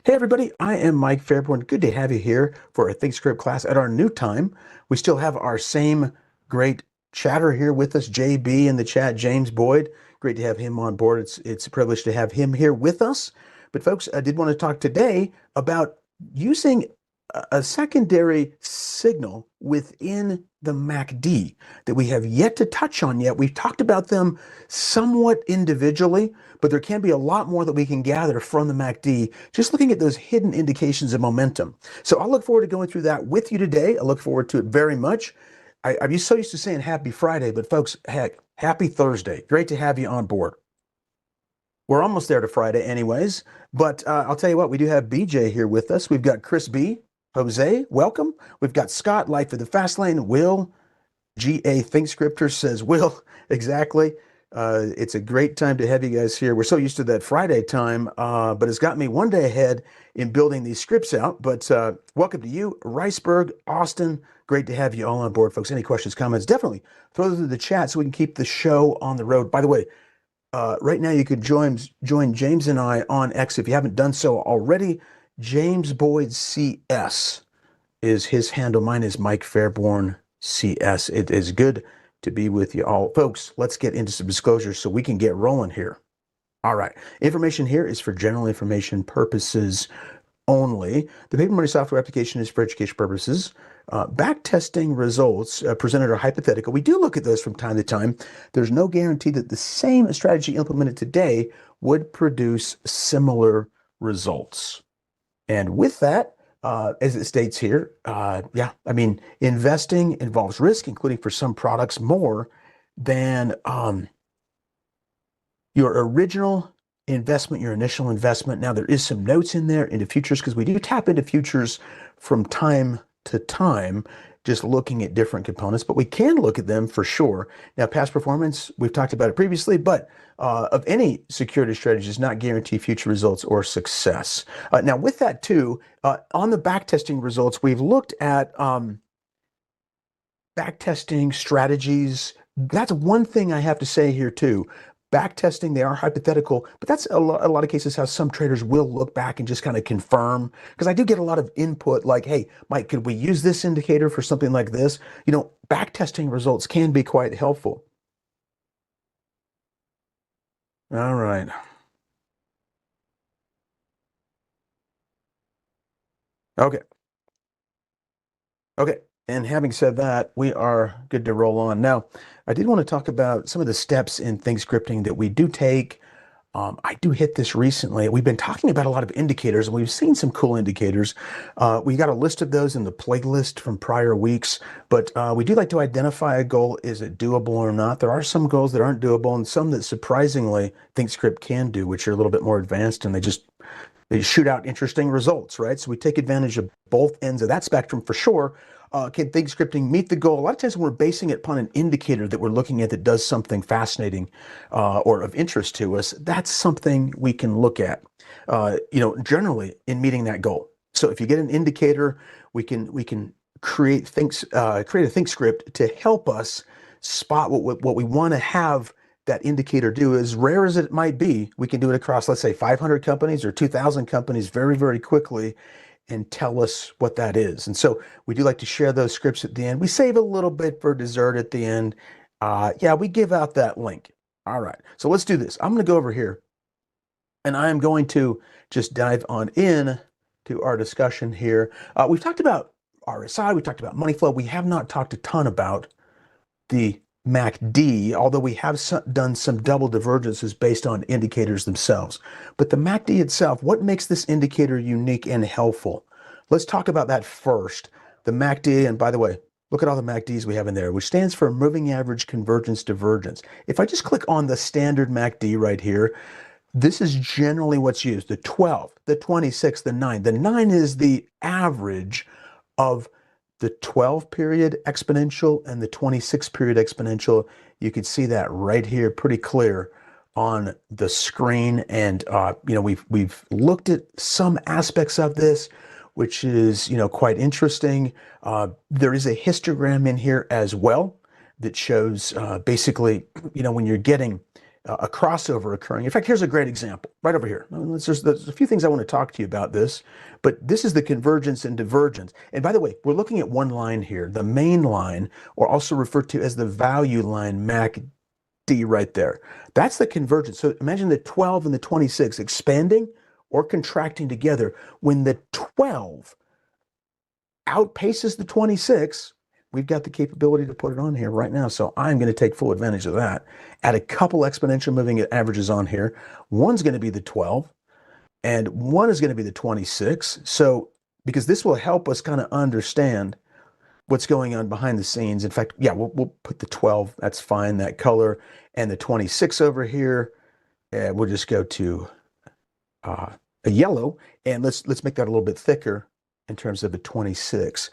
Hey everybody, I am Mike Fairborn. Good to have you here for a ThinkScript class at our new time. We still have our same great chatter here with us, JB in the chat, James Boyd. Great to have him on board. It's a privilege to have him here with us. But folks, I did want to talk today about using a secondary signal within the MACD that we have yet to touch on yet. We've talked about them somewhat individually, but there can be a lot more that we can gather from the MACD just looking at those hidden indications of momentum. So I look forward to going through that with you today. I look forward to it very much. I'm so used to saying happy Friday, but folks, heck, happy Thursday. Great to have you on board. We're almost there to Friday anyways, but I'll tell you what, we do have BJ here with us. We've got Chris B, Jose, welcome. We've got Scott, Life of the Fast Lane, Will, GA ThinkScriptor says, Will, exactly. It's a great time to have you guys here. We're so used to that Friday time, but it's got me one day ahead in building these scripts out. But welcome to you, Riceburg, Austin. Great to have you all on board, folks. Any questions, comments, definitely throw them in the chat so we can keep the show on the road. By the way, right now you could join James and I on X if you haven't done so already. James Boyd CS is his handle. Mine is Mike Fairborn CS. It is good to be with you all. Folks, let's get into some disclosures so we can get rolling here. All right. Information here is for general information purposes only. The paper money software application is for education purposes. Back testing results presented are hypothetical. We do look at those from time to time. There's no guarantee that the same strategy implemented today would produce similar results. And with that, as it states here, investing involves risk, including for some products more than your original investment, your initial investment. Now, there is some notes in there into futures because we do tap into futures from time to time, just looking at different components, but we can look at them for sure. Now, past performance, we've talked about it previously, but of any security strategy does not guarantee future results or success. Now, with that too, on the backtesting results, we've looked at backtesting strategies. That's one thing I have to say here too. Backtesting, they are hypothetical, but that's a lot of cases how some traders will look back and just kind of confirm. Because I do get a lot of input like, hey, Mike, could we use this indicator for something like this? You know, backtesting results can be quite helpful. All right. Okay. Okay. And having said that, we are good to roll on. Now, I did want to talk about some of the steps in ThinkScripting that we do take. I do hit this recently. We've been talking about a lot of indicators, and we've seen some cool indicators. We got a list of those in the playlist from prior weeks, but we do like to identify a goal. Is it doable or not? There are some goals that aren't doable, and some that surprisingly ThinkScript can do, which are a little bit more advanced, and they shoot out interesting results, right? So we take advantage of both ends of that spectrum for sure. Can ThinkScripting meet the goal? A lot of times when we're basing it upon an indicator that we're looking at that does something fascinating or of interest to us, that's something we can look at, generally in meeting that goal. So if you get an indicator, we can create a ThinkScript to help us spot what we want to have that indicator do. As rare as it might be, we can do it across, let's say, 500 companies or 2,000 companies very, very quickly and tell us what that is. And so we do like to share those scripts at the end. We save a little bit for dessert at the end. We give out that link. All right, so let's do this. I'm going to go over here and I am going to just dive on in to our discussion here. We've talked about RSI, we talked about money flow. We have not talked a ton about the MACD, although we have done some double divergences based on indicators themselves. But the MACD itself, what makes this indicator unique and helpful? Let's talk about that first. The MACD, and by the way, look at all the MACDs we have in there, which stands for Moving Average Convergence Divergence. If I just click on the standard MACD right here, this is generally what's used, the 12, the 26, the 9. The 9 is the average of the 12 period exponential and the 26 period exponential. You can see that right here pretty clear on the screen. And we've looked at some aspects of this, which is quite interesting. There is a histogram in here as well that shows basically when you're getting a crossover occurring. In fact, here's a great example right over here. There's a few things I want to talk to you about this, but this is the convergence and divergence. And by the way, we're looking at one line here, the main line, or also referred to as the value line, MACD right there. That's the convergence. So imagine the 12 and the 26 expanding or contracting together. When the 12 outpaces the 26, we've got the capability to put it on here right now. So I'm going to take full advantage of that. Add a couple exponential moving averages on here. One's going to be the 12 and one is going to be the 26. So because this will help us kind of understand what's going on behind the scenes. In fact, yeah, we'll put the 12. That's fine, that color, and the 26 over here. We'll just go to a yellow, and let's make that a little bit thicker in terms of a 26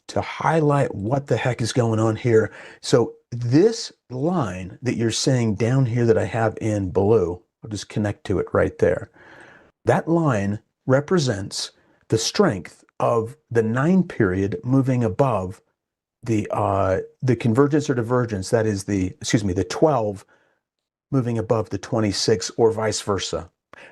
to highlight what the heck is going on here. So this line that you're seeing down here that I have in blue, I'll just connect to it right there. That line represents the strength of the 9 period moving above the convergence or divergence. That is the 12 moving above the 26 or vice versa.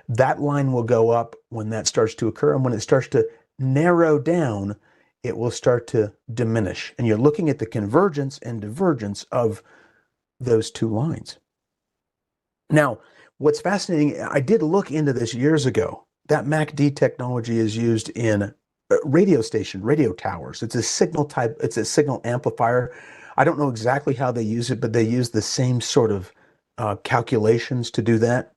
That line will go up when that starts to occur, and when it starts to narrow down, it will start to diminish. And you're looking at the convergence and divergence of those two lines. Now, what's fascinating, I did look into this years ago. That MACD technology is used in radio towers. It's a signal amplifier. I don't know exactly how they use it, but they use the same sort of calculations to do that.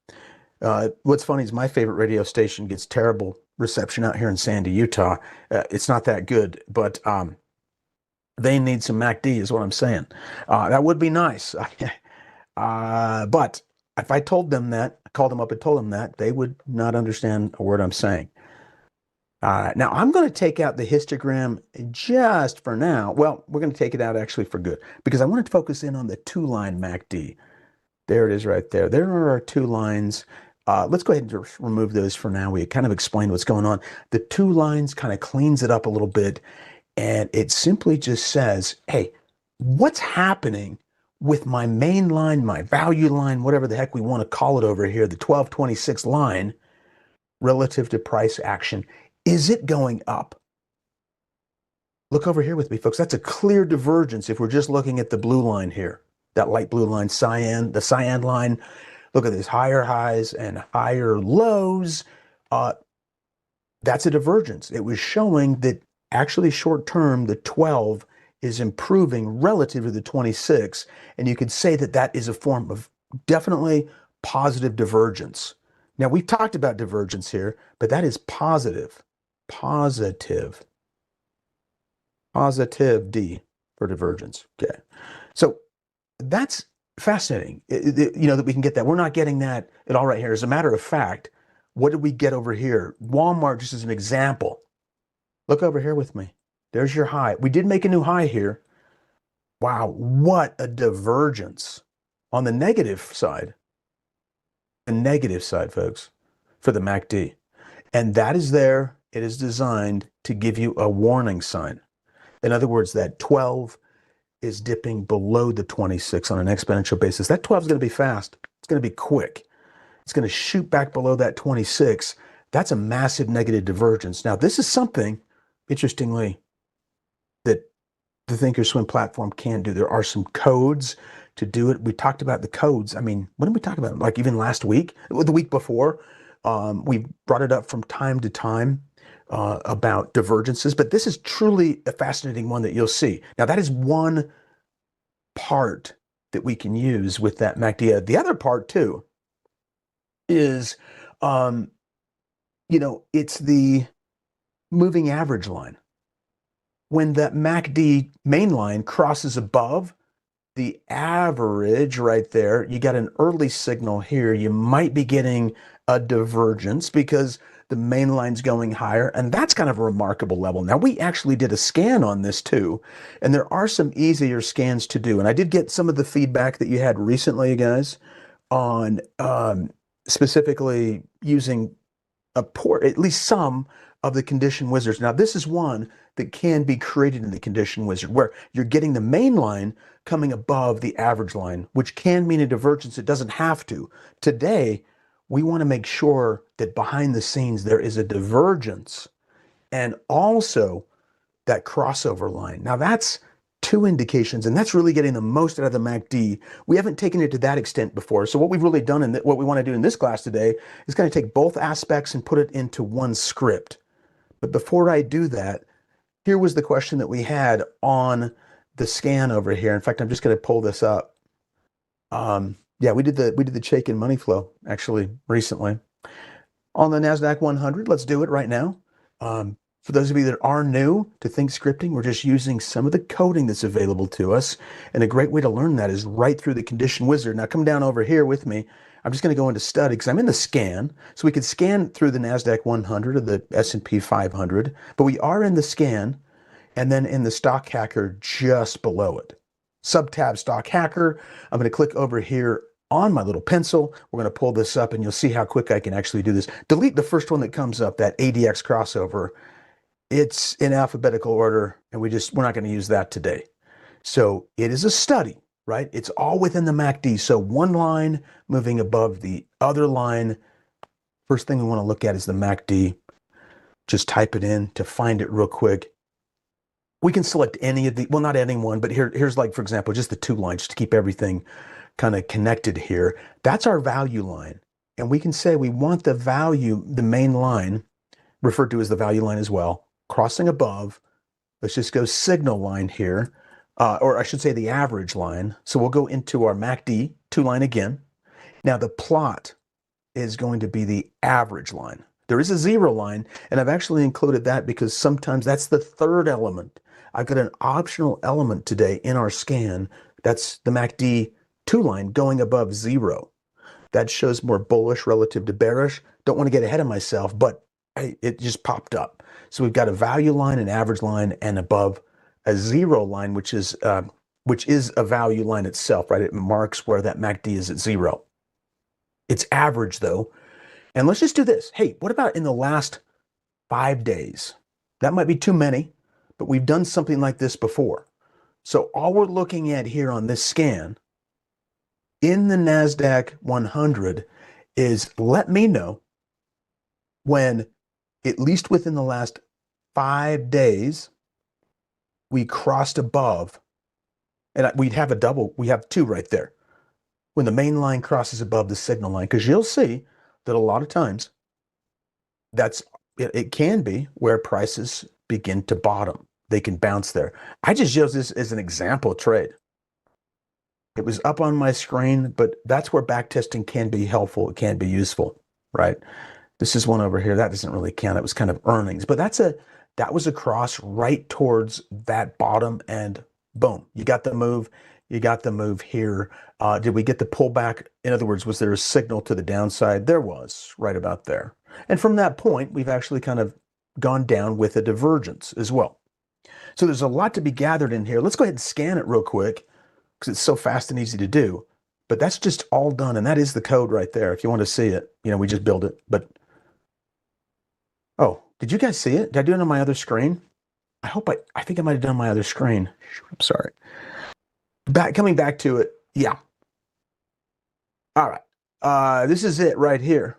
What's funny is my favorite radio station gets terrible reception out here in Sandy, Utah. It's not that good, but they need some MACD is what I'm saying. That would be nice. But if I told them that, I called them up and told them that, they would not understand a word I'm saying. Now, I'm going to take out the histogram just for now. Well, we're going to take it out actually for good, because I wanted to focus in on the 2-line MACD. There it is right there. There are our 2 lines. Let's go ahead and remove those for now. We kind of explained what's going on. The 2 lines kind of cleans it up a little bit, and it simply just says, hey, what's happening with my main line, my value line, whatever the heck we want to call it over here, the 1226 line, relative to price action? Is it going up? Look over here with me, folks. That's a clear divergence if we're just looking at the blue line here, that light blue line, the cyan line. Look at these higher highs and higher lows. That's a divergence. It was showing that actually short term, the 12 is improving relative to the 26. And you could say that that is a form of definitely positive divergence. Now, we've talked about divergence here, but that is positive. Positive D for divergence. Okay. So that's fascinating, that we can get that. We're not getting that at all right here. As a matter of fact, what did we get over here? Walmart, just as an example. Look over here with me. There's your high. We did make a new high here. Wow, what a divergence on the negative side. The negative side, folks, for the MACD. And that is there. It is designed to give you a warning sign. In other words, that 12 is dipping below the 26 on an exponential basis. That 12 is going to be fast. It's going to be quick. It's going to shoot back below that 26. That's a massive negative divergence. Now, this is something, interestingly, that the Thinkorswim platform can do. There are some codes to do it. We talked about the codes. I mean, when did we talk about it? Like even last week, the week before, we brought it up from time to time about divergences, but this is truly a fascinating one that you'll see. Now, that is one part that we can use with that MACD. The other part too is, it's the moving average line. When that MACD main line crosses above the average right there, you got an early signal here. You might be getting a divergence because the main line's going higher, and that's kind of a remarkable level. Now, we actually did a scan on this too, and there are some easier scans to do. And I did get some of the feedback that you had recently, guys, on specifically using at least some of the condition wizards. Now, this is one that can be created in the condition wizard where you're getting the main line coming above the average line, which can mean a divergence. It doesn't have to. Today, we want to make sure that behind the scenes there is a divergence and also that crossover line. Now, that's two indications, and that's really getting the most out of the MACD. We haven't taken it to that extent before. So what we've really done and what we want to do in this class today is kind of take both aspects and put it into one script. But before I do that, here was the question that we had on the scan over here. In fact, I'm just going to pull this up. Yeah, we did the Chaikin money flow actually recently on the NASDAQ 100. Let's do it right now. For those of you that are new to ThinkScripting, we're just using some of the coding that's available to us. And a great way to learn that is right through the condition wizard. Now come down over here with me. I'm just going to go into study because I'm in the scan. So we could scan through the NASDAQ 100 or the S&P 500, but we are in the scan and then in the stock hacker just below it. Subtab stock hacker. I'm going to click over here on my little pencil. We're going to pull this up and you'll see how quick I can actually do this. Delete the first one that comes up, that ADX crossover. It's in alphabetical order, and we're not going to use that today. So it is a study, right? It's all within the MACD. So one line moving above the other line. First thing we want to look at is the MACD. Just type it in to find it real quick. We can select any of the, well, not any one, but here's like, for example, just the two lines to keep everything kind of connected here. That's our value line. And we can say we want the value, the main line, referred to as the value line as well, crossing above. Let's just go signal line here, or I should say the average line. So we'll go into our MACD, two line again. Now the plot is going to be the average line. There is a zero line, and I've actually included that because sometimes that's the third element. I've got an optional element today in our scan. That's the MACD two line going above zero. That shows more bullish relative to bearish. Don't want to get ahead of myself, but it just popped up. So we've got a value line, an average line, and above a zero line, which is a value line itself, right? It marks where that MACD is at zero. It's average though. And let's just do this. Hey, what about in the last 5 days? That might be too many, but we've done something like this before. So all we're looking at here on this scan in the NASDAQ 100 is let me know when, at least within the last 5 days, we crossed above, and we'd have a double, we have two right there. When the main line crosses above the signal line, because you'll see that a lot of times it can be where prices begin to bottom. They can bounce there. I just use this as an example trade. It was up on my screen, but that's where backtesting can be helpful. It can be useful, right? This is one over here. That doesn't really count. It was kind of earnings, but that was a cross right towards that bottom, and boom, you got the move. You got the move here. Did we get the pullback? In other words, was there a signal to the downside? There was, right about there. And from that point, we've actually kind of gone down with a divergence as well. So there's a lot to be gathered in here. Let's go ahead and scan it real quick because it's so fast and easy to do. But that's just all done, and that is the code right there. If you want to see it, we just build it. But oh, did you guys see it? Did I do it on my other screen? I think I might have done my other screen. I'm sorry. Coming back to it, yeah. All right, this is it right here.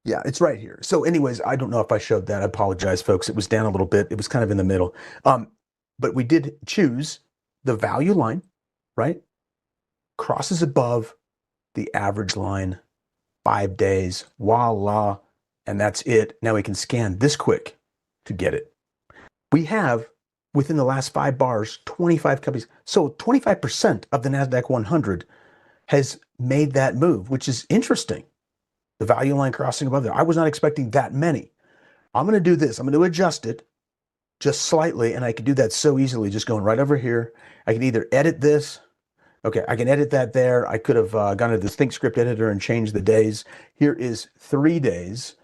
Yeah, it's right here. So anyways, I don't know if I showed that. I apologize, folks. It was down a little bit. It was kind of in the middle. But we did choose the value line, right? Crosses above the average line, 5 days, voila, and that's it. Now we can scan this quick to get it. We have, within the last 5 bars, 25 companies. So 25% of the NASDAQ 100 has made that move, which is interesting. The value line crossing above there. I was not expecting that many. I'm going to do this. I'm going to adjust it just slightly, and I can do that so easily just going right over here. I can either edit this. Okay, I can edit that there. I could have gone to this ThinkScript editor and changed the days. Here is 3 days.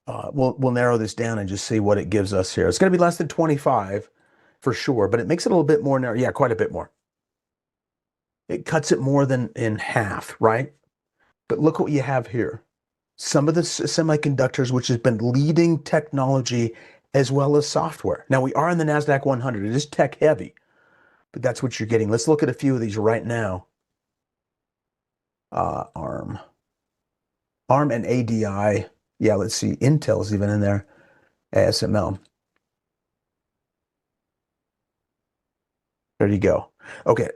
We'll narrow this down and just see what it gives us here. It's going to be less than 25 for sure, but it makes it a little bit more narrow. Yeah, quite a bit more. It cuts it more than in half, right? But look what you have here. some of the semiconductors, which has been leading technology as well as software. Now, we are in the NASDAQ 100. It is tech heavy, but that's what you're getting. Let's look at a few of these right now. ARM. ARM and ADI. Yeah, let's see. Intel's even in there. ASML. There you go. Okay.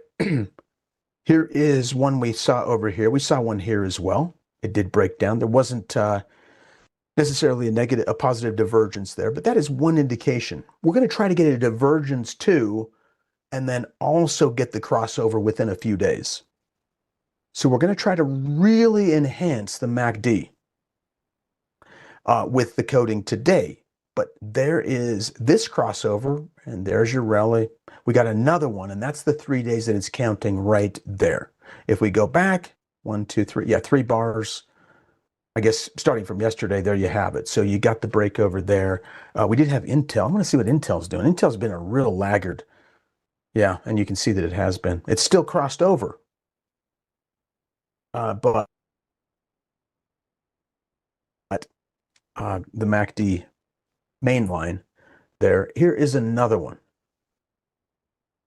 Here is one we saw over here. We saw one here as well. It did break down. There wasn't necessarily a positive divergence there, but that is one indication. We're going to try to get a divergence too, and then also get the crossover within a few days. So we're going to try to really enhance the MACD with the coding today. But there is this crossover, and there's your rally. We got another one, and that's the 3 days that it's counting right there. If we go back, 1, 2, 3, yeah, 3 bars. I guess starting from yesterday, there you have it. So you got the break over there. We did have Intel. I'm going to see what Intel's doing. Intel's been a real laggard. Yeah, and you can see that it has been. It's still crossed over. But the MACD main line there. Here is another one.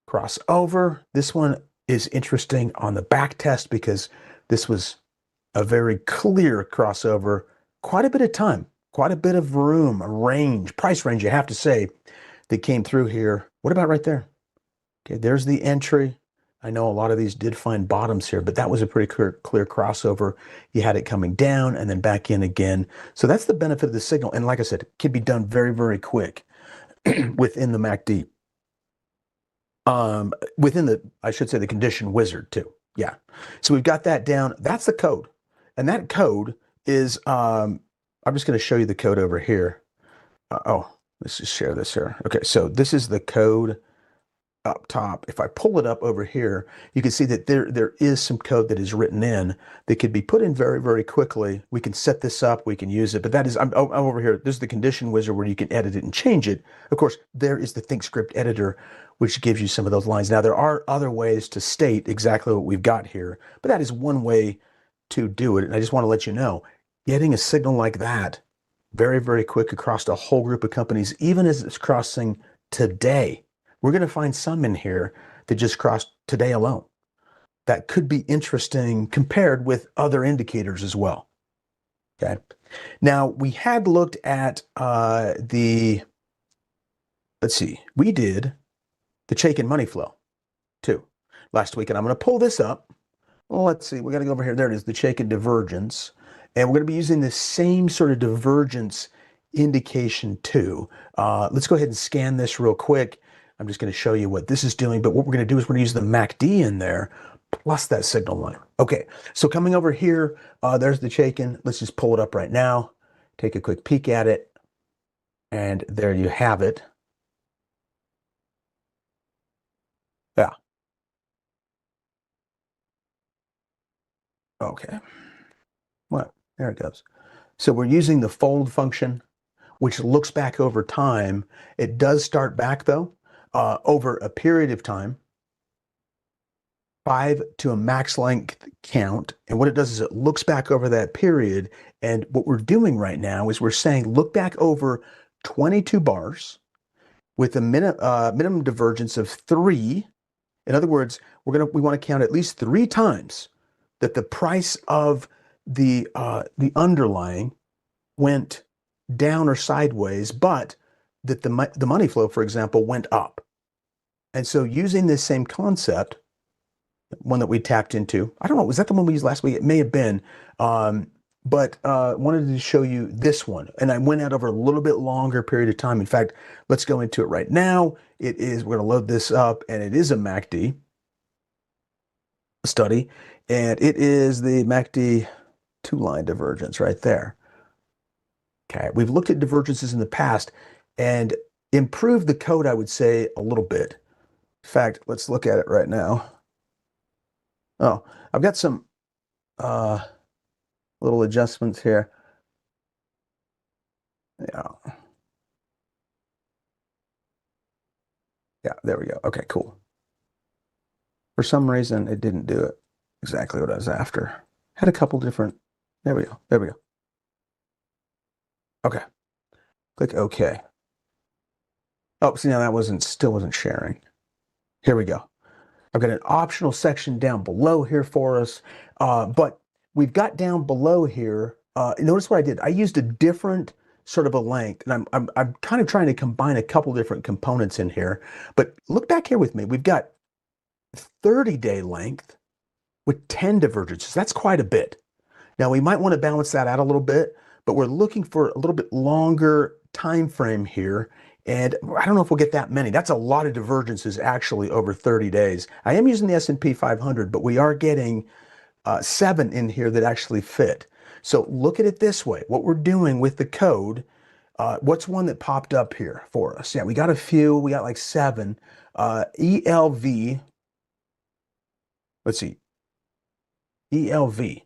Crossover. This one is interesting on the back test because this was a very clear crossover. Quite a bit of time, quite a bit of room, a range, price range, you have to say, that came through here. What about right there? Okay, there's the entry. I know a lot of these did find bottoms here, but that was a pretty clear crossover. You had it coming down and then back in again. So that's the benefit of the signal. And like I said, it can be done very, very quick within the MACD. Within the, I should say, the condition wizard too. Yeah. So we've got that down. That's the code. And that code is, I'm just going to show you the code over here. Let's just share this here. Okay, so this is the code up top. If I pull it up over here, you can see that there is some code that is written in that could be put in very, very quickly. We can set this up, we can use it, but that is, I'm over here. This is the condition wizard where you can edit it and change it. Of course, there is the ThinkScript editor, which gives you some of those lines. Now, there are other ways to state exactly what we've got here, but that is one way to do it. And I just want to let you know, getting a signal like that, very, very quick across a whole group of companies, even as it's crossing today. We're going to find some in here that just crossed today alone. That could be interesting compared with other indicators as well. Okay. Now, we had looked at let's see, we did the Chaikin money flow too last week, and I'm going to pull this up. Well, let's see, we got to go over here. There it is, the Chaikin divergence. And we're going to be using the same sort of divergence indication too. Let's go ahead and scan this real quick. I'm just going to show you what this is doing, but what we're going to do is we're going to use the MACD in there plus that signal line. Okay, so coming over here, there's the Chaikin. Let's just pull it up right now, take a quick peek at it, and there you have it. Yeah. Okay. Well, there it goes. So we're using the fold function, which looks back over time. It does start back though, over a period of time, 5 to a max length count. And what it does is it looks back over that period. And what we're doing right now is we're saying, look back over 22 bars with a minimum divergence of 3. In other words, we want to count at least 3 times that the price of the underlying went down or sideways, but that the money flow, for example, went up. And so using this same concept, one that we tapped into, I don't know, was that the one we used last week? It may have been, but wanted to show you this one. And I went out over a little bit longer period of time. In fact, let's go into it right now. We're going to load this up, and it is a MACD study, and it is the MACD 2-line divergence right there. Okay, we've looked at divergences in the past and improved the code, I would say, a little bit. In fact, let's look at it right now. Oh, I've got some little adjustments here. Yeah. Yeah, there we go. Okay, cool. For some reason, it didn't do it exactly what I was after. Had a couple different, there we go. There we go. Okay, click OK. Oh, see, now that still wasn't sharing. Here we go. I've got an optional section down below here for us, but we've got down below here. Notice what I did. I used a different sort of a length, and I'm kind of trying to combine a couple different components in here. But look back here with me. We've got 30-day length with 10 divergences. That's quite a bit. Now we might want to balance that out a little bit, but we're looking for a little bit longer time frame here. And I don't know if we'll get that many. That's a lot of divergences actually over 30 days. I am using the S&P 500, but we are getting 7 in here that actually fit. So look at it this way. What we're doing with the code, what's one that popped up here for us? Yeah, we got a few. We got like 7. ELV. Let's see. ELV.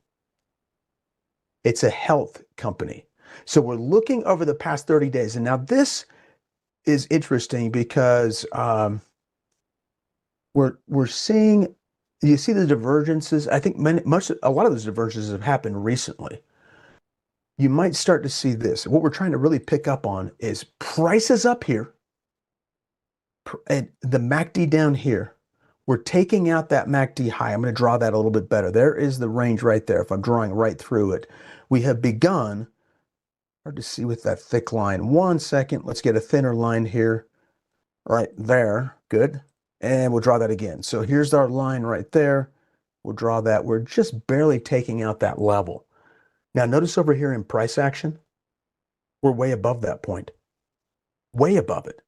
It's a health company. So we're looking over the past 30 days. And now this is interesting because we're seeing, you see the divergences. I think a lot of those divergences have happened recently. You might start to see this. What we're trying to really pick up on is prices up here and the MACD down here. We're taking out that MACD high. I'm going to draw that a little bit better. There is the range right there. If I'm drawing right through it, we have begun. Hard to see with that thick line. 1 second. Let's get a thinner line here. Right there. Good. And we'll draw that again. So here's our line right there. We'll draw that. We're just barely taking out that level. Now notice over here in price action, we're way above that point. Way above it.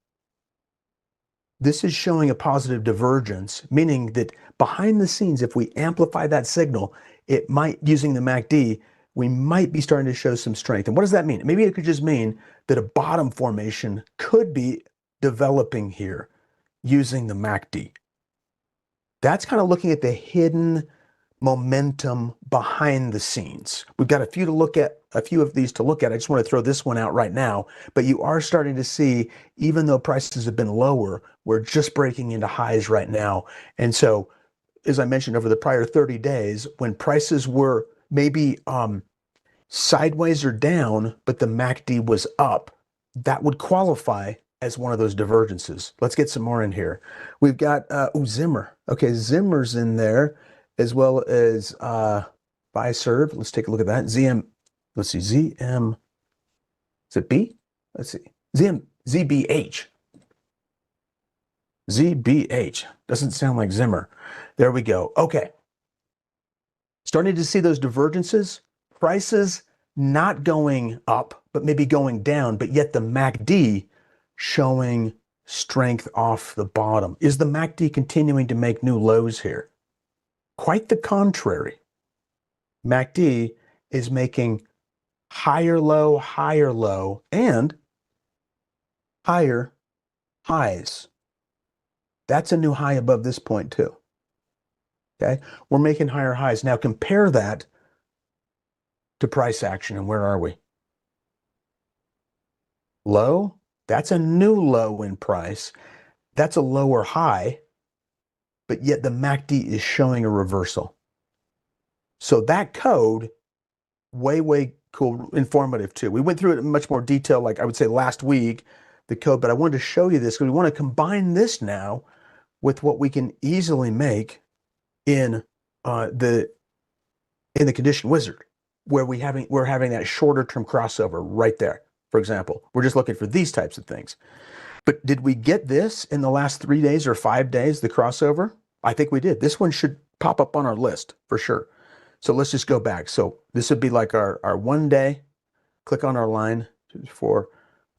This is showing a positive divergence, meaning that behind the scenes, if we amplify that signal, it might, using the MACD, we might be starting to show some strength. And what does that mean? Maybe it could just mean that a bottom formation could be developing here using the MACD. That's kind of looking at the hidden momentum behind the scenes. We've got a few of these to look at. I just want to throw this one out right now, but you are starting to see, even though prices have been lower, we're just breaking into highs right now. And so, as I mentioned, over the prior 30 days, when prices were maybe sideways or down, but the MACD was up, that would qualify as one of those divergences. Let's get some more in here. We've got Zimmer. Okay, Zimmer's in there, as well as Fiserv. Let's take a look at that. Let's see, ZM, is it B? Let's see, ZBH. ZBH, doesn't sound like Zimmer. There we go. Okay, starting to see those divergences. Prices not going up, but maybe going down, but yet the MACD showing strength off the bottom. Is the MACD continuing to make new lows here? Quite the contrary. MACD is making higher low, and higher highs. That's a new high above this point too. Okay, we're making higher highs. Now compare that to price action, and where are we? Low, that's a new low in price. That's a lower high, but yet the MACD is showing a reversal. So that code, way cool, informative too. We went through it in much more detail, like I would say last week, the code, but I wanted to show you this because we want to combine this now with what we can easily make in the condition wizard, where we're having that shorter term crossover right there. For example, we're just looking for these types of things. But did we get this in the last 3 days or 5 days, the crossover? I think we did. This one should pop up on our list for sure. So let's just go back. So this would be like our 1 day. Click on our line, 2, 4,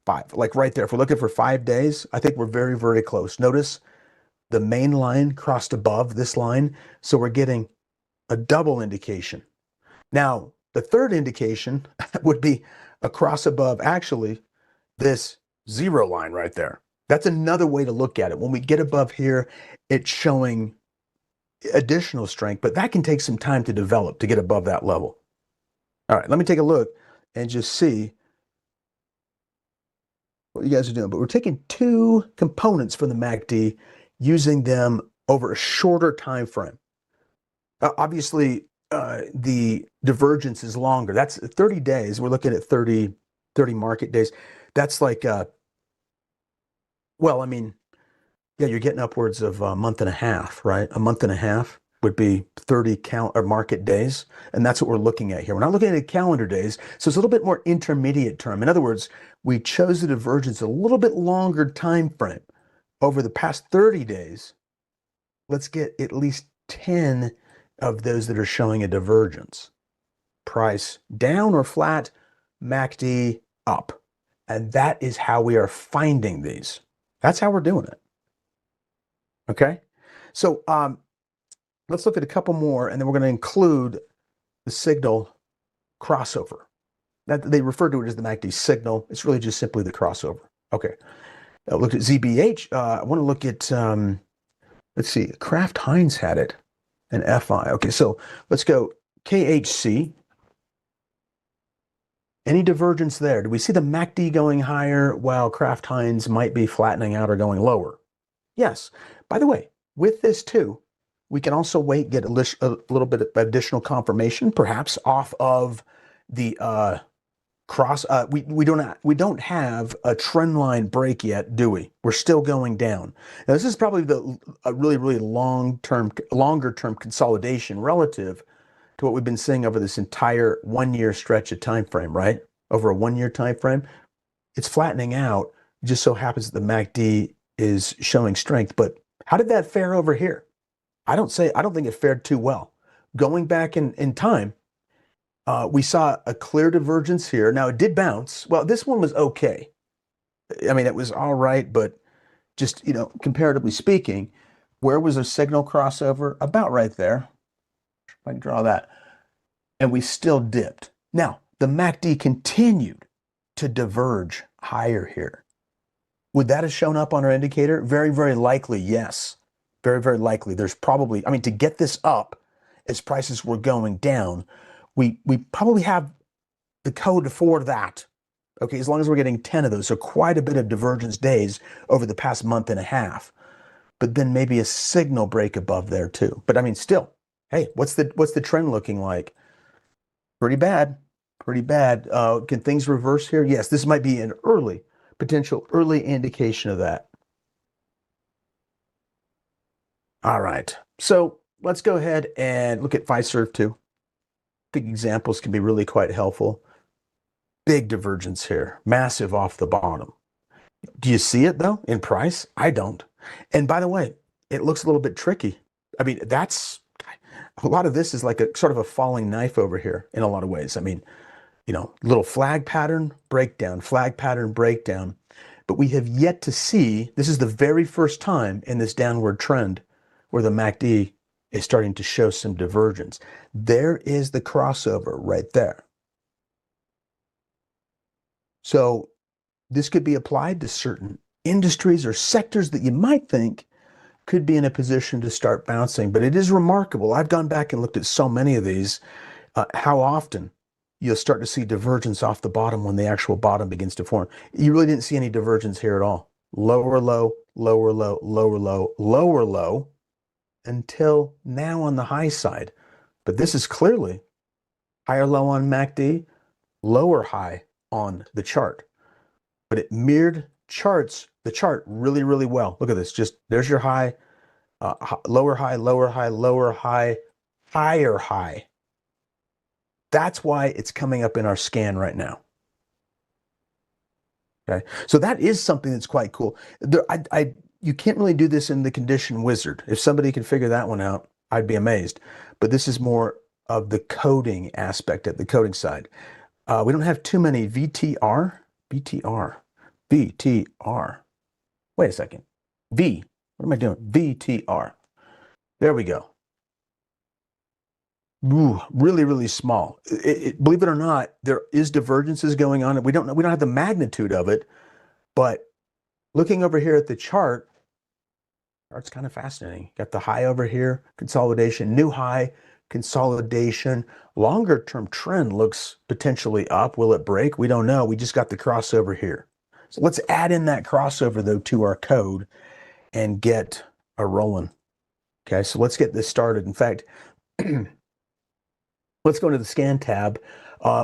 5, like right there. If we're looking for 5 days, I think we're very close. Notice the main line crossed above this line. So we're getting a double indication. Now, the third indication would be a cross above, actually, this 0 line right there. That's another way to look at it. When we get above here, it's showing additional strength, but that can take some time to develop to get above that level. All right, let me take a look and just see what you guys are doing. But we're taking 2 components from the MACD, using them over a shorter time frame. Obviously, the divergence is longer. That's 30 days. We're looking at 30 30 market days. That's like, well, I mean, yeah, you're getting upwards of a month and a half, right? A month and a half would be 30 or market days. And that's what we're looking at here. We're not looking at calendar days. So it's a little bit more intermediate term. In other words, we chose the divergence a little bit longer time frame. Over the past 30 days, let's get at least 10 of those that are showing a divergence. Price down or flat, MACD up. And that is how we are finding these. That's how we're doing it. Okay, so let's look at a couple more, and then we're going to include the signal crossover. That they refer to it as the MACD signal. It's really just simply the crossover. Okay, look at ZBH. I want to look at let's see, Kraft Heinz had it, and FI. Okay, so let's go KHC. Any divergence there? Do we see the MACD going higher while Kraft Heinz might be flattening out or going lower? Yes. By the way, with this too, we can also get a little bit of additional confirmation, perhaps off of the cross. We don't have a trend line break yet, do we? We're still going down. Now, this is probably a really longer term consolidation relative to what we've been seeing over this entire 1 year stretch of time frame, right? Over a 1 year time frame, it's flattening out. It just so happens that the MACD is showing strength. But how did that fare over here? I don't think it fared too well. Going back in time, we saw a clear divergence here. Now, it did bounce. Well, this one was okay. I mean, it was all right, but just, comparatively speaking, where was a signal crossover? About right there. If I can draw that. And we still dipped. Now, the MACD continued to diverge higher here. Would that have shown up on our indicator? Very, very likely, yes. Very, very likely. There's probably, I mean, to get this up as prices were going down, we probably have the code for that. Okay, as long as we're getting 10 of those. So quite a bit of divergence days over the past month and a half. But then maybe a signal break above there too. But I mean, still, hey, what's the trend looking like? Pretty bad. Pretty bad. Can things reverse here? Yes, this might be an potential early indication of that. All right, so let's go ahead and look at Fiserv too. I think examples can be really quite helpful. Big divergence here, massive off the bottom. Do you see it though in price? I don't. And by the way, it looks a little bit tricky. I mean, a lot of this is like a sort of a falling knife over here in a lot of ways. I mean, little flag pattern, breakdown, flag pattern, breakdown. But we have yet to see, this is the very first time in this downward trend where the MACD is starting to show some divergence. There is the crossover right there. So this could be applied to certain industries or sectors that you might think could be in a position to start bouncing. But it is remarkable. I've gone back and looked at so many of these, how often you'll start to see divergence off the bottom when the actual bottom begins to form. You really didn't see any divergence here at all. Lower low, lower low, lower low, lower low, until now on the high side. But this is clearly higher low on MACD, lower high on the chart. But it mirrored the chart really, really well. Look at this. Just there's your high, lower high, lower high, lower high, higher high. That's why it's coming up in our scan right now. Okay, so that is something that's quite cool. You can't really do this in the condition wizard. If somebody can figure that one out, I'd be amazed. But this is more of the coding aspect at the coding side. We don't have too many VTR. Wait a second. What am I doing? VTR. There we go. Ooh, really, really small. Believe it or not, there is divergences going on. We don't have the magnitude of it, but looking over here at the chart, it's kind of fascinating. Got the high over here, consolidation, new high, consolidation. Longer term trend looks potentially up. Will it break? We don't know. We just got the crossover here. So let's add in that crossover though to our code and get a rolling. Okay, so let's get this started. In fact, let's go to the scan tab.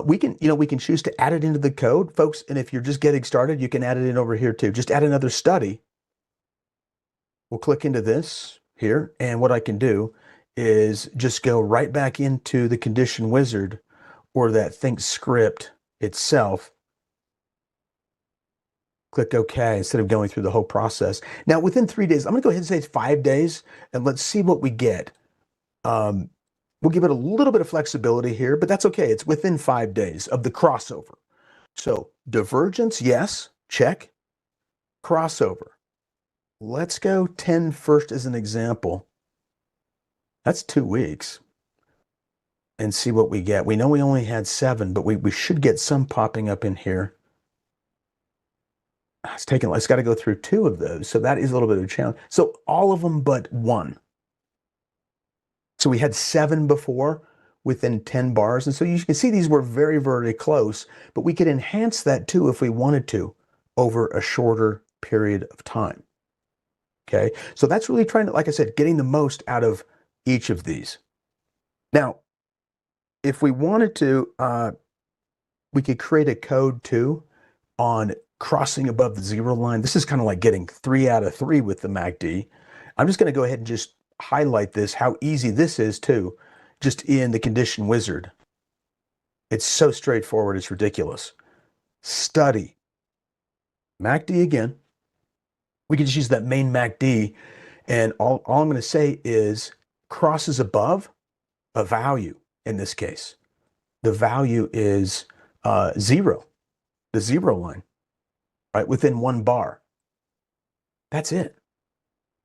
We can choose to add it into the code, folks. And if you're just getting started, you can add it in over here too. Just add another study. We'll click into this here. And what I can do is just go right back into the condition wizard or that think script itself. Click OK instead of going through the whole process. Now, within 3 days, I'm going to go ahead and say it's 5 days, and let's see what we get. We'll give it a little bit of flexibility here, but that's okay. It's within 5 days of the crossover. So divergence, yes, check. Crossover. Let's go 10 first as an example. That's 2 weeks. And see what we get. We know we only had 7, but we should get some popping up in here. It's got to go through 2 of those. So that is a little bit of a challenge. So all of them but 1. So we had 7 before within 10 bars. And so you can see these were very, very close, but we could enhance that too if we wanted to over a shorter period of time. Okay. So that's really trying to, like I said, getting the most out of each of these. Now, if we wanted to, we could create a code too on crossing above the 0 line. This is kind of like getting 3 out of 3 with the MACD. I'm just going to go ahead and just highlight this, how easy this is too, just in the condition wizard. It's so straightforward, it's ridiculous. Study. MACD again. We can just use that main MACD, and all I'm going to say is crosses above a value in this case. The value is 0, the 0 line, right, within 1 bar. That's it.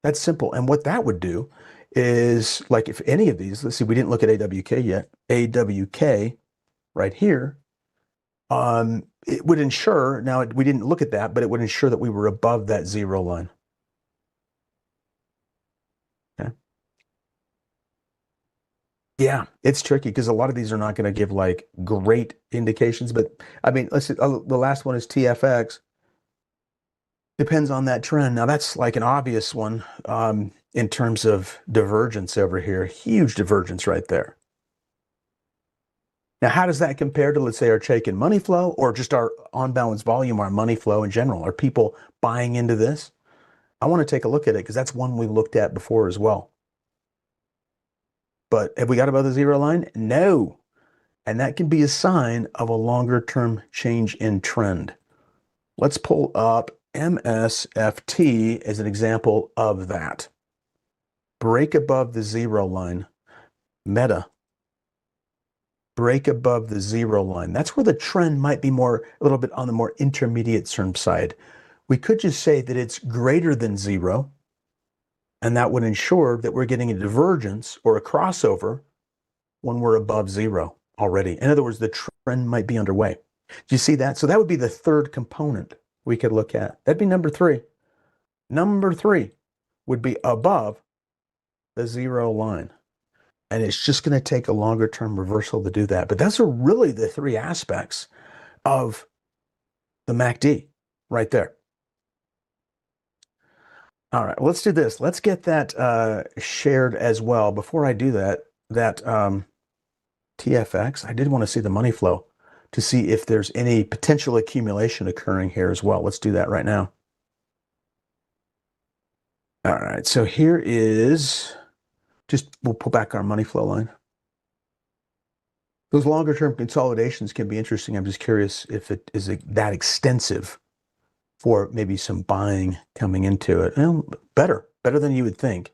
That's simple. And what that would do is, like, if any of these, let's see, we didn't look at AWK yet. AWK right here, it would ensure, now we didn't look at that, but it would ensure that we were above that 0 line. Okay. Yeah, it's tricky because a lot of these are not going to give like great indications, but I mean, let's see, the last one is TFX. Depends on that trend. Now that's like an obvious one in terms of divergence over here. Huge divergence right there. Now, how does that compare to, let's say, our Chaikin money flow or just our on-balance volume, our money flow in general? Are people buying into this? I want to take a look at it because that's one we've looked at before as well. But have we got above the 0 line? No. And that can be a sign of a longer-term change in trend. Let's pull up MSFT as an example of that. Break above the 0 line. Meta. Break above the 0 line. That's where the trend might be a little bit on the more intermediate term side. We could just say that it's greater than 0, and that would ensure that we're getting a divergence or a crossover when we're above 0 already. In other words, the trend might be underway. Do you see that? So that would be the third component we could look at. That'd be number 3. Number 3 would be above the 0 line. And it's just going to take a longer term reversal to do that. But those are really the 3 aspects of the MACD right there. All right, let's do this. Let's get that shared as well. Before I do that, TFX, I did want to see the money flow to see if there's any potential accumulation occurring here as well. Let's do that right now. All right, so here is, we'll pull back our money flow line. Those longer term consolidations can be interesting. I'm just curious if it is that extensive for maybe some buying coming into it. Well, better than you would think.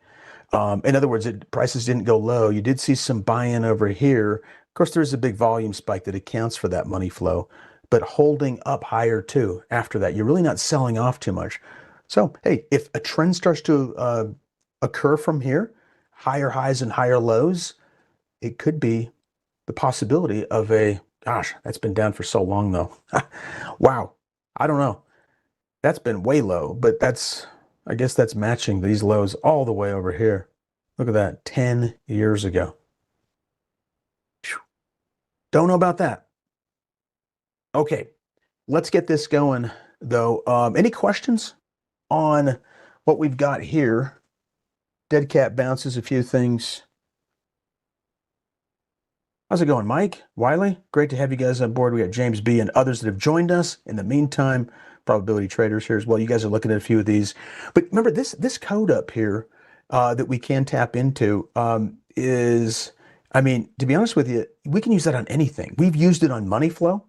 In other words, prices didn't go low. You did see some buy-in over here. Of course, there's a big volume spike that accounts for that money flow, but holding up higher too after that. You're really not selling off too much. So, hey, if a trend starts to occur from here, higher highs and higher lows, it could be the possibility of gosh, that's been down for so long though. Wow, I don't know. That's been way low, but I guess that's matching these lows all the way over here. Look at that, 10 years ago. Whew. Don't know about that. Okay, let's get this going though. Any questions on what we've got here? Dead cat bounces a few things. How's it going, Mike? Wiley? Great to have you guys on board. We got James B and others that have joined us. In the meantime, probability traders here as well. You guys are looking at a few of these. But remember, this code up here that we can tap into is, I mean, to be honest with you, we can use that on anything. We've used it on money flow,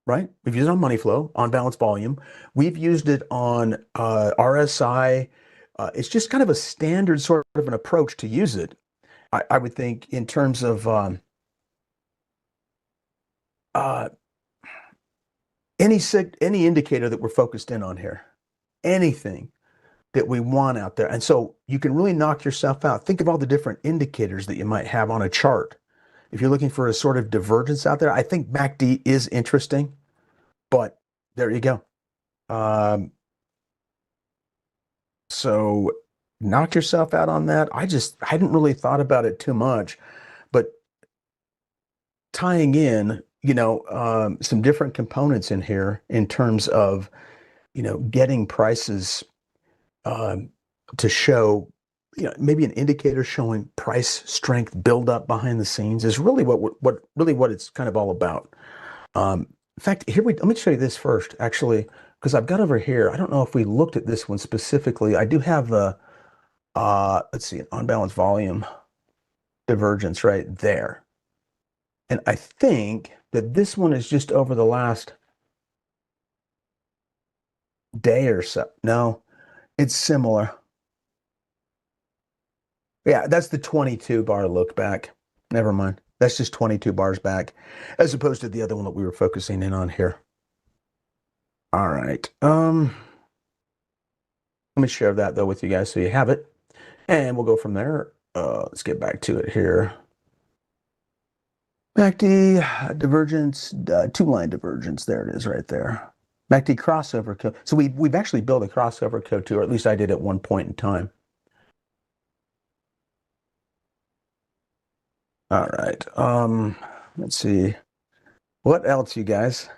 right? We've used it on money flow, on balance volume. We've used it on RSI. It's just kind of a standard sort of an approach to use it. I would think in terms of uh, any indicator that we're focused in on here, anything that we want out there. And so you can really knock yourself out. Think of all the different indicators that you might have on a chart. If you're looking for a sort of divergence out there, I think MACD is interesting, but there you go. So knock yourself out on that. I hadn't really thought about it too much, but tying in, some different components in here in terms of, getting prices to show, maybe an indicator showing price strength build up behind the scenes is really what it's kind of all about. In fact, let me show you this first, actually, because I've got over here. I don't know if we looked at this one specifically. I do have the, let's see, an on balance volume divergence right there. And I think that this one is just over the last day or so. No, it's similar. Yeah, that's the 22 bar look back. Never mind. That's just 22 bars back, as opposed to the other one that we were focusing in on here. All right. Let me share that though with you guys so you have it. And we'll go from there. Let's get back to it here. MACD divergence, two-line divergence. There it is right there. MACD crossover code. So we've actually built a crossover code too, or at least I did at one point in time. All right. Let's see. What else, you guys?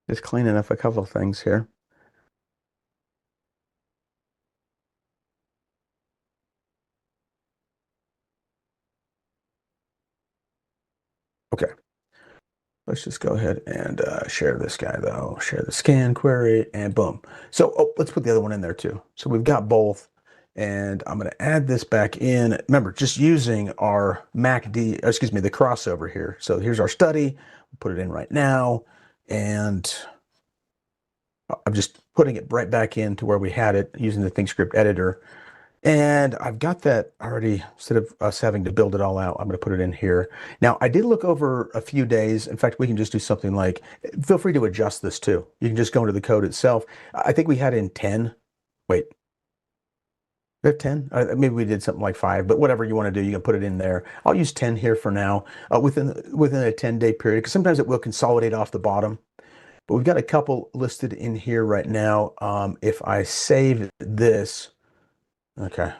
Just cleaning up a couple of things here. Okay. Let's just go ahead and share this guy though. Share the scan query and boom. So let's put the other one in there too. So we've got both. And I'm going to add this back in. Remember, just using our MACD, excuse me, the crossover here. So here's our study. We'll put it in right now. And I'm just putting it right back into where we had it using the ThinkScript editor. And I've got that already. Instead of us having to build it all out, I'm going to put it in here. Now, I did look over a few days. In fact, we can just do something like, feel free to adjust this too. You can just go into the code itself. I think we had in 10. Wait. We have 10? Maybe we did something like 5, but whatever you want to do, you can put it in there. I'll use 10 here for now, within a 10-day period, because sometimes it will consolidate off the bottom. But we've got a couple listed in here right now. If I save this, okay.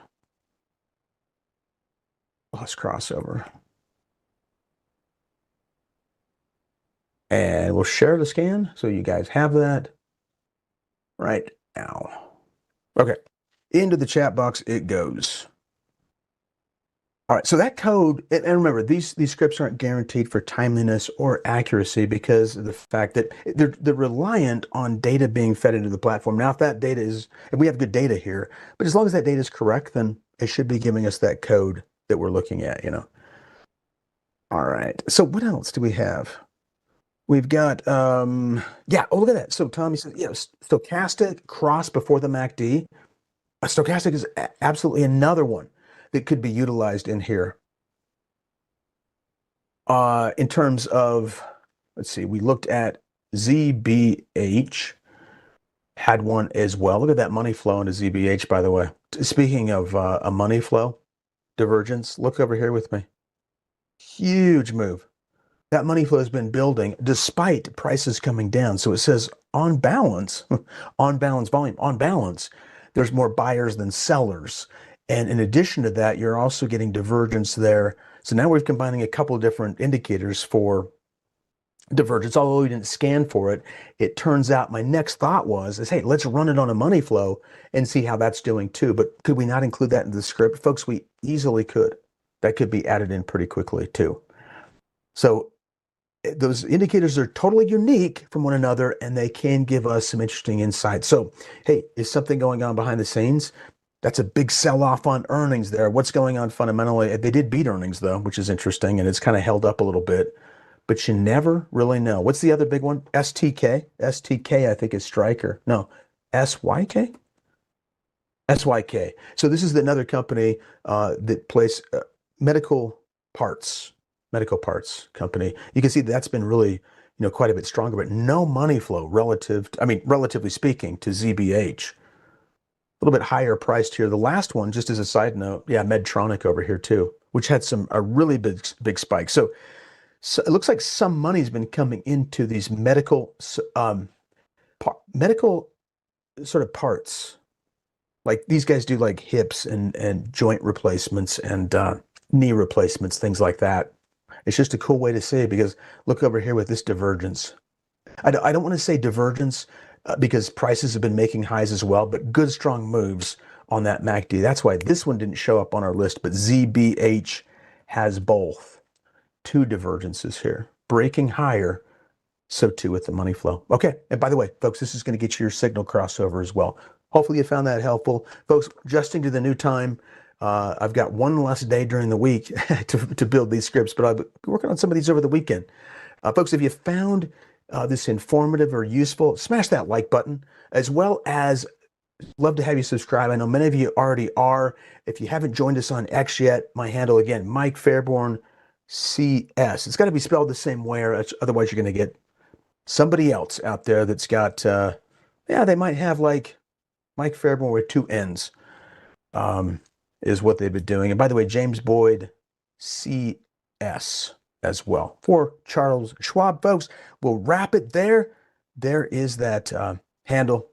Let's crossover. And we'll share the scan so you guys have that right now. Okay. Into the chat box it goes. All right, so that code, and remember, these scripts aren't guaranteed for timeliness or accuracy because of the fact that they're reliant on data being fed into the platform. Now, if that data is, if we have good data here, but as long as that data is correct, then it should be giving us that code that we're looking at, All right, so what else do we have? We've got, yeah, oh, look at that. So Tommy said, stochastic cross before the MACD. A stochastic is absolutely another one that could be utilized in here. In terms of, let's see, we looked at ZBH, had one as well. Look at that money flow into ZBH, by the way. Speaking of a money flow divergence, look over here with me. Huge move. That money flow has been building despite prices coming down. So it says on balance, on balance volume, on balance, there's more buyers than sellers. And in addition to that, you're also getting divergence there. So now we're combining a couple of different indicators for divergence, although we didn't scan for it. It turns out my next thought is, hey, let's run it on a money flow and see how that's doing too. But could we not include that in the script? Folks, we easily could. That could be added in pretty quickly too. So those indicators are totally unique from one another, and they can give us some interesting insight. So, hey, is something going on behind the scenes? That's a big sell-off on earnings there. What's going on fundamentally? They did beat earnings, though, which is interesting, and it's kind of held up a little bit. But you never really know. What's the other big one? STK? STK, I think, is Stryker. No, SYK? SYK. So this is another company that plays medical parts company. You can see that's been really, quite a bit stronger, but no money flow relatively speaking, to ZBH. A little bit higher priced here. The last one, just as a side note, yeah, Medtronic over here too, which had a really big spike. So it looks like some money's been coming into these medical sort of parts. Like these guys do like hips and joint replacements and knee replacements, things like that. It's just a cool way to say it, because look over here with this divergence. I don't want to say divergence because prices have been making highs as well, but good strong moves on that MACD. That's why this one didn't show up on our list, but ZBH has both. Two divergences here, breaking higher. So too with the money flow. Okay, and by the way, folks, this is going to get you your signal crossover as well. Hopefully you found that helpful. Folks, adjusting to the new time, I've got one less day during the week to build these scripts, but I'll be working on some of these over the weekend. Folks, if you found this informative or useful, smash that like button, as well as love to have you subscribe. I know many of you already are. If you haven't joined us on X yet, my handle again, Mike Fairborn CS. It's got to be spelled the same way, or otherwise you're going to get somebody else out there that's got, they might have like Mike Fairborn with two N's, is what they've been doing. And by the way, James Boyd CS as well for Charles Schwab. Folks, we'll wrap it there. There is that handle.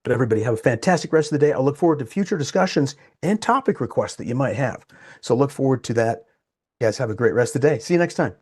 But everybody have a fantastic rest of the day. I'll look forward to future discussions and topic requests that you might have. So look forward to that. You guys have a great rest of the day. See you next time.